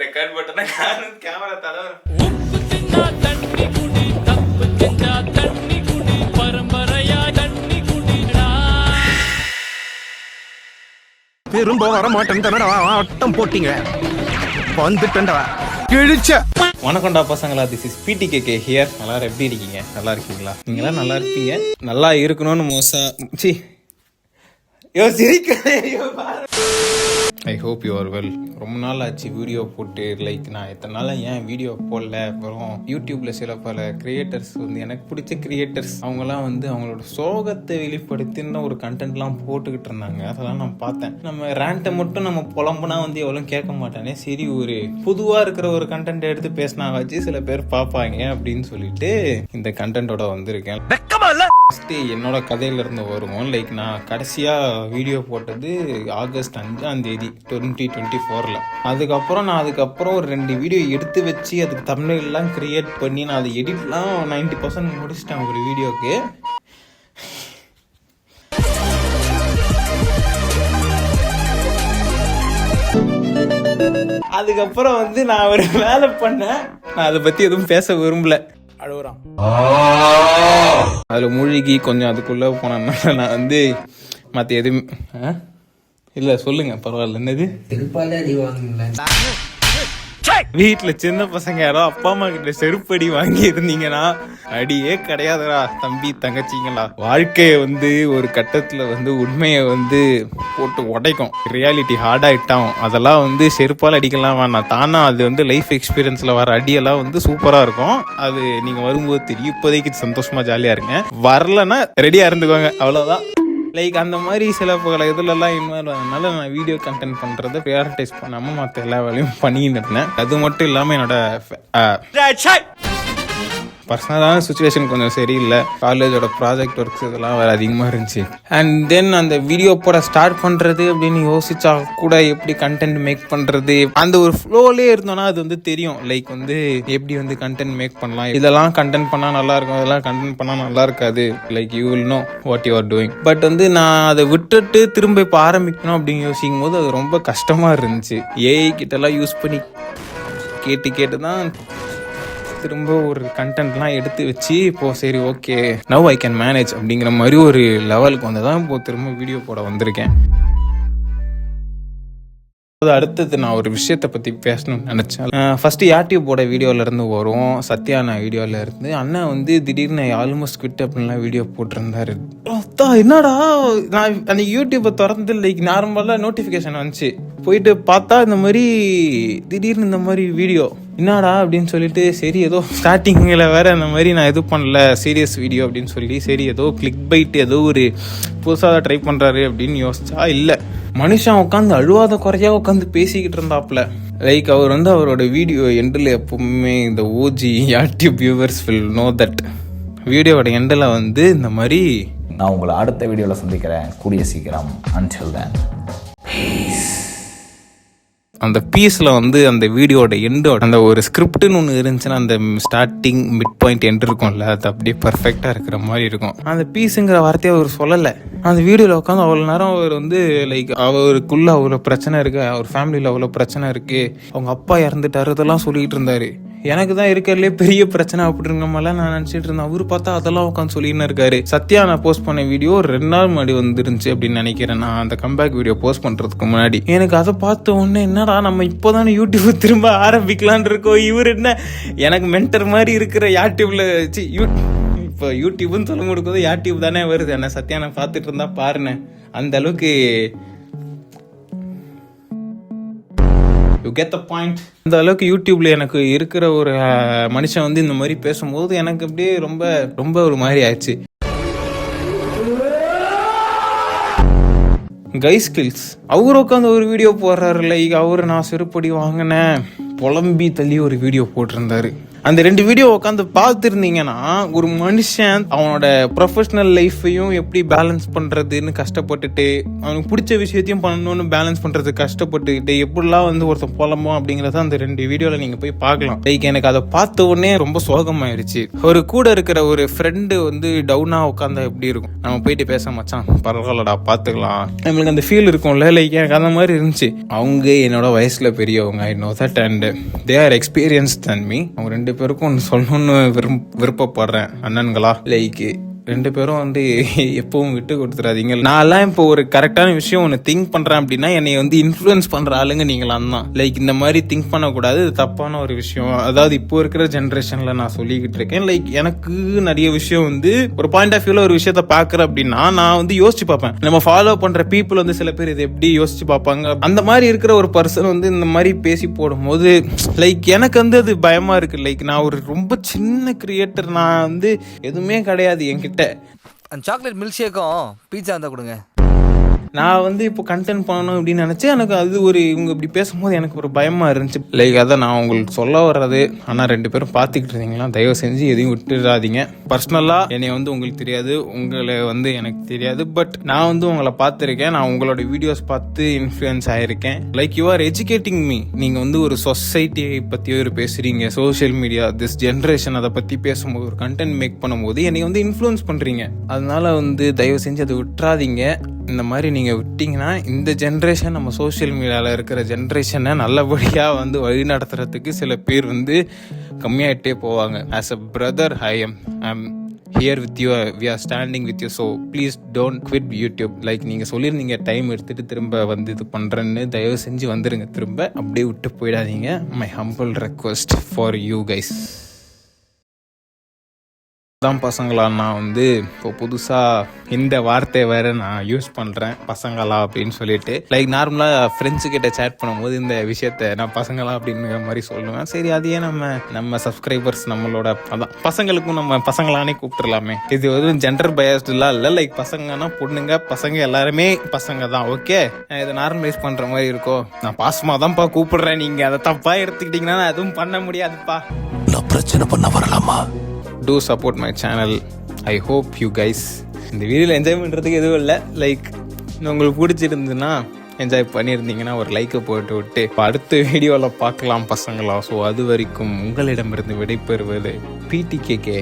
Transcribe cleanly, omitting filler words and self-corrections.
Record பட்டனா camera தலை திரும்ப வர மாட்டேன் அட்டம் போட்டீங்க வந்துட்டா கிழிச்ச. வணக்கம்டா பசங்களா, திஸ் இஸ் PTKK ஹியர். எல்லாரும் எப்படி இருக்கீங்க? நல்லா இருக்கீங்களா? நீங்களாம் நல்லா இருப்பீங்க, நல்லா இருக்கணும்னு I hope you are well. ரொம்ப நாள் ஆச்சு வீடியோ போட்டு. நான் எத்தனை நாளாக ஏன் வீடியோ போடல. அப்புறம் யூடியூப்ல சில பல கிரியேட்டர்ஸ் எனக்கு பிடிச்ச கிரியேட்டர்ஸ் அவங்கெல்லாம் அவங்களோட சோகத்தை வெளிப்படுத்தின ஒரு கண்டென்ட்லாம் போட்டுக்கிட்டு இருந்தாங்க. அதெல்லாம் நான் பார்த்தேன். நம்ம ரேண்ட்டை மட்டும் நம்ம புலம்புனா எவ்வளோ கேட்க மாட்டானே, சரி ஒரு பொதுவாக இருக்கிற ஒரு கண்டென்ட் எடுத்து பேசினா வச்சு சில பேர் பார்ப்பாங்க அப்படின்னு சொல்லிட்டு இந்த கண்டென்ட்டோட வந்திருக்கேன். என்னோட கதையில இருந்து வருவோம். நான் கடைசியா வீடியோ போட்டது ஆகஸ்ட் 5ஆம் தேதி 2024. அதுக்கப்புறம் ஒரு 2 வீடியோ எடுத்து வச்சு அதுக்கு தம்ப்நெயில்லாம் கிரியேட் பண்ணி நான் அதை எடிட்லாம் 90% முடிச்சிட்டேன் ஒரு வீடியோக்கு. அதுக்கப்புறம் நான் ஒரு வேலை பண்ணேன். நான் அதை பத்தி எதுவும் பேச விரும்பல. அழுகுறான் அதில் மூழ்கி கொஞ்சம் அதுக்குள்ளே போனேன்னா நான் மற்ற எதுவும் இல்லை சொல்லுங்க பரவாயில்ல. என்னது வீட்டுல சின்ன பசங்க யாரோ அப்பா அம்மா கிட்ட செருப்படி வாங்கி இருந்தீங்கன்னா அடியே கிடையாதுடா தம்பி தங்கச்சிங்களா. வாழ்க்கைய ஒரு கட்டத்துல உண்மையை போட்டு உடைக்கும். ரியாலிட்டி ஹார்ட் ஆயிட்டான். அதெல்லாம் செருப்பால் அடிக்கலாம் வேணாம். தானா அது லைஃப் எக்ஸ்பீரியன்ஸ்ல வர அடியெல்லாம் சூப்பரா இருக்கும். அது நீங்க வரும்போது தெரியும். இப்போதைக்கு சந்தோஷமா ஜாலியா இருங்க. வரலன்னா ரெடியா இருந்துக்கோங்க, அவ்வளவுதான். அந்த மாதிரி சில பல இதுலலாம் இன்வால்வ் ஆனதுனால நான் வீடியோ கண்டென்ட் பண்ணுறதை ப்ரியாரிட்டைஸ் பண்ணாமல் மற்ற எல்லா வேலையும் பண்ணிட்டு இருந்தேன். அது மட்டும் இல்லாமல் என்னோட பர்சனலான சுச்சுவேஷன் கொஞ்சம் சரியில்லை. காலேஜோட ப்ராஜெக்ட் ஒர்க்ஸ் இதெல்லாம் வேறு அதிகமாக இருந்துச்சு. அண்ட் தென் அந்த வீடியோ போட ஸ்டார்ட் பண்ணுறது அப்படின்னு யோசிச்சா கூட எப்படி கண்டென்ட் மேக் பண்ணுறது அந்த ஒரு ஃப்ளோலே இருந்தோன்னா அது தெரியும். எப்படி கண்டென்ட் மேக் பண்ணலாம், இதெல்லாம் கண்டென்ட் பண்ணால் நல்லாயிருக்கும், இதெல்லாம் கண்டென்ட் பண்ணால் நல்லா இருக்காது. You will know what you are doing. But நான் அதை விட்டுட்டு திரும்ப இப்போ ஆரம்பிக்கணும் அப்படின்னு யோசிக்கும் போது அது ரொம்ப கஷ்டமாக இருந்துச்சு. ஏஐ கிட்டலாம் யூஸ் பண்ணி கேட்டு தான் திரும்ப ஒரு கண்டென்ட்லாம் எடுத்து வச்சு இப்போ சரி okay now I can manage அப்படிங்கிற மாதிரி ஒரு லெவலுக்கு தான் இப்போ திரும்ப வீடியோ போட வந்திருக்கேன். அடுத்தது நான் ஒரு விஷயத்தை பற்றி பேசணும்னு நினச்சேன். ஃபர்ஸ்ட் யூடியூபோட வீடியோல இருந்து வரும். சத்யானா வீடியோல இருந்து அண்ணன் திடீர்னு ஆல்மோஸ்ட் குவிட் அப்படின்லாம் வீடியோ போட்டிருந்தாரு. என்னடா நான் அந்த யூடியூப்பை திறந்து நார்மலாக நோட்டிஃபிகேஷன் வந்துச்சு. போயிட்டு பார்த்தா இந்த மாதிரி திடீர்னு இந்த மாதிரி வீடியோ என்னடா அப்படின்னு சொல்லிட்டு சரி ஏதோ ஸ்டார்டிங்கில் வேற இந்த மாதிரி நான் எதுவும் பண்ணல சீரியஸ் வீடியோ அப்படின்னு சொல்லி சரி ஏதோ கிளிக் பைட் ஏதோ ஒரு புதுசாக ட்ரை பண்ணுறாரு அப்படின்னு யோசிச்சா இல்லை, மனுஷன் உட்காந்து அழுவாத குறையா உட்காந்து பேசிக்கிட்டு இருந்தாப்புல. அவர் அவரோட வீடியோ எண்டில் எப்பவுமே இந்த OG YouTube viewers will know that வீடியோட எண்டில் இந்த மாதிரி நான் உங்களை அடுத்த வீடியோவில் சந்திக்கிறேன் கூடிய சீக்கிரம். until then அந்த பீஸில் அந்த வீடியோட எண்டோட அந்த ஒரு ஸ்கிரிப்டுன்னு ஒன்று இருந்துச்சுன்னா அந்த ஸ்டார்டிங் மிட் பாயிண்ட் எண்ட் இருக்கும்ல, அது அப்படியே பர்ஃபெக்டாக இருக்கிற மாதிரி இருக்கும். அந்த பீஸுங்கிற வார்த்தையை அவர் சொல்லலை. அந்த வீடியோவில் உட்காந்து அவ்வளோ நேரம் அவர் அவருக்குள்ள அவ்வளோ பிரச்சனை இருக்கு, அவர் ஃபேமிலியில் அவ்வளோ பிரச்சனை இருக்கு, அவங்க அப்பா இறந்துட்டாரு, இதெல்லாம் சொல்லிட்டு இருந்தாரு. எனக்கு தான் இருக்கிறதுலே பெரிய பிரச்சனை அப்படிங்கிற மாதிரிலாம் நான் நினச்சிட்டு இருந்தேன். அவரு பார்த்தா அதெல்லாம் உட்காந்து சொல்லின்னு இருக்காரு. சத்யா நான் போஸ்ட் பண்ண வீடியோ 2 நாள் முன்னாடி வந்துருந்துச்சு அப்படின்னு நினைக்கிறேன். நான் அந்த கம்பேக் வீடியோ போஸ்ட் பண்ணுறதுக்கு முன்னாடி எனக்கு அதை பார்த்த உடனே என்னடா நம்ம இப்போதானே யூடியூப் திரும்ப ஆரம்பிக்கலான் இருக்கோம், இவர் என்ன எனக்கு மென்டர் மாதிரி இருக்கிற யூடியூப்ல இப்போ யூடியூப்னு சொல்ல முடியாது யூடியூப் தானே வருது. என்ன சத்யா நான் பார்த்துட்டு இருந்தா பாருன்னு அந்த அளவுக்கு யூ கெட் த பாயிண்ட். அந்த அளவுக்கு யூடியூப்ல எனக்கு இருக்கிற ஒரு மனுஷன் இந்த மாதிரி பேசும்போது எனக்கு அப்படியே ரொம்ப ரொம்ப ஒரு மாதிரி ஆயிடுச்சு. கை ஸ்கில்ஸ் அவர் உட்காந்து ஒரு வீடியோ போடுறாரு. அவரு நான் செருப்படி வாங்கினேன் புலம்பி தள்ளி ஒரு வீடியோ போட்டிருந்தாரு. அந்த 2 வீடியோ உட்காந்து பார்த்துருந்தீங்கன்னா ஒரு மனுஷன் அவனோட ப்ரொஃபஷனல் லைஃப்பையும் எப்படி பேலன்ஸ் பண்றதுன்னு கஷ்டப்பட்டுட்டு அவனுக்கு பிடிச்ச விஷயத்தையும் பண்ணணும்னு பேலன்ஸ் பண்றது கஷ்டப்பட்டுக்கிட்டு எப்படிலாம் வந்து ஒருத்தன் போலமோ அப்படிங்கறத அந்த 2 வீடியோல நீங்க போய் பார்க்கலாம். லைக் எனக்கு அதை பார்த்த உடனே ரொம்ப சோகமாயிருச்சு. ஒரு கூட இருக்கிற ஒரு ஃப்ரெண்டு வந்து டவுனா உட்காந்தா எப்படி இருக்கும், நம்ம போயிட்டு பேச மச்சான் பரவாயில்லடா பாத்துக்கலாம், நம்மளுக்கு அந்த ஃபீல் இருக்கும்ல. லைக் எனக்கு அந்த மாதிரி இருந்துச்சு. அவங்க என்னோட வயசுல பெரியவங்க, I know that, and they are experience than me. அவங்க 2 பேருக்கும் ஒன்று சொல்லணும்னு விருப்பப்படுறேன் அண்ணன்களா. லைக் 2 பேரும் வந்து எப்பவும் விட்டு கொடுத்துறாதீங்க. நான்லாம் இப்போ ஒரு கரெக்டான விஷயம் ஒன்று திங்க் பண்றேன் அப்படின்னா என்னை வந்து இன்ஃப்ளூயன்ஸ் பண்ற ஆளுங்க நீங்களாம் தான். லைக் இந்த மாதிரி திங்க் பண்ணக்கூடாது, இது தப்பான ஒரு விஷயம். அதாவது இப்போ இருக்கிற ஜென்ரேஷன்ல நான் சொல்லிக்கிட்டு இருக்கேன். லைக் எனக்கு நிறைய விஷயம் வந்து ஒரு பாயிண்ட் ஆஃப் வியூல ஒரு விஷயத்த பாக்குறேன் அப்படின்னா நான் வந்து யோசிச்சு பார்ப்பேன். நம்ம ஃபாலோ பண்ற பீப்புள் வந்து சில பேர் இது எப்படி யோசிச்சு பார்ப்பாங்க. அந்த மாதிரி இருக்கிற ஒரு பர்சன் வந்து இந்த மாதிரி பேசி போடும்போது லைக் எனக்கு வந்து அது பயமா இருக்கு. லைக் நான் ஒரு ரொம்ப சின்ன கிரியேட்டர், நான் வந்து எதுவுமே கிடையாது என்கிட்ட. அந்த சாக்லேட் மில்க் ஷேக்கும் பீட்சா இருந்தால் கொடுங்க. நான் வந்து இப்போ கண்டென்ட் பண்ணணும் அப்படின்னு நினைச்சேன். எனக்கு அது ஒரு இவங்க இப்படி பேசும்போது எனக்கு ஒரு பயமா இருந்துச்சு. லைக் அதான் நான் உங்களுக்கு சொல்ல வர்றது. ஆனால் 2 பேரும் பார்த்துக்கிட்டு இருந்தீங்களா, தயவு செஞ்சு எதையும் விட்டுடாதீங்க. பர்சனலா என்னை வந்து உங்களுக்கு தெரியாது, உங்களை வந்து எனக்கு தெரியாது. பட் நான் வந்து உங்களை பார்த்துருக்கேன், நான் உங்களோட வீடியோஸ் பார்த்து இன்ஃப்ளூயன்ஸ் ஆயிருக்கேன். Like you are educating me. நீங்க வந்து ஒரு சொசைட்டியை பத்தி ஒரு பேசுறீங்க, சோசியல் மீடியா, திஸ் ஜென்ரேஷன், அதை பத்தி பேசும்போது ஒரு கண்டென்ட் மேக் பண்ணும்போது என்னை வந்து இன்ஃப்ளூயன்ஸ் பண்றீங்க. அதனால வந்து தயவு செஞ்சு அதை விட்டுறாதீங்க. இந்த மாதிரி நீங்கள் விட்டிங்கன்னா இந்த ஜென்ரேஷன், நம்ம சோஷியல் மீடியாவில் இருக்கிற ஜென்ரேஷனை நல்லபடியாக வந்து வழி நடத்துறதுக்கு சில பேர் வந்து கம்மியாகிட்டே போவாங்க. As a brother I am here with you, we are standing with you. So please don't quit YouTube. Like நீங்கள் சொல்லியிருந்தீங்க டைம் எடுத்துகிட்டு திரும்ப வந்து இது பண்ணுறேன்னு, தயவு செஞ்சு வந்துடுங்க. திரும்ப அப்படியே விட்டு போயிடாதீங்க. My humble request for you guys. தான் பசங்களா, நான் வந்து இப்போ புதுசாக இந்த வார்த்தை வேறு நான் யூஸ் பண்ணுறேன், பசங்களா அப்படின்னு சொல்லிட்டு. லைக் நார்மலாக ஃப்ரெண்ட்ஸு கிட்ட சேட் பண்ணும்போது இந்த விஷயத்த நான் பசங்களா அப்படிங்கிற மாதிரி சொல்லுவேன். சரி, அதையே நம்ம சப்ஸ்கிரைபர்ஸ் நம்மளோட அதான் பசங்களுக்கும் நம்ம பசங்களானே கூப்பிட்டுலாமே. இது வந்து ஜெண்டர் பயாஸ்டுலாம் இல்லை. லைக் பசங்கன்னா பொண்ணுங்க, பசங்க எல்லாருமே பசங்க தான். ஓகே, இதை நார்மலைஸ் பண்ணுற மாதிரி இருக்கும். நான் பாசமாக தான்ப்பா கூப்பிடுறேன், நீங்கள் அதை தப்பாக எடுத்துக்கிட்டிங்கன்னா நான் எதுவும் பண்ண முடியாதுப்பா. நான் பிரச்சனை பண்ண வரலாமா? Do support my channel. I hope you guys இந்த வீடியோவில் என்ஜாய் பண்ணுறதுக்கு எதுவும் இல்லை. லைக் உங்களுக்கு பிடிச்சிருந்துன்னா என்ஜாய் பண்ணியிருந்தீங்கன்னா ஒரு லைக்கை போட்டு விட்டு அடுத்த வீடியோவில் பார்க்கலாம் பசங்களா. ஸோ அது வரைக்கும் உங்களிடமிருந்து விடைபெறுவது PTKK.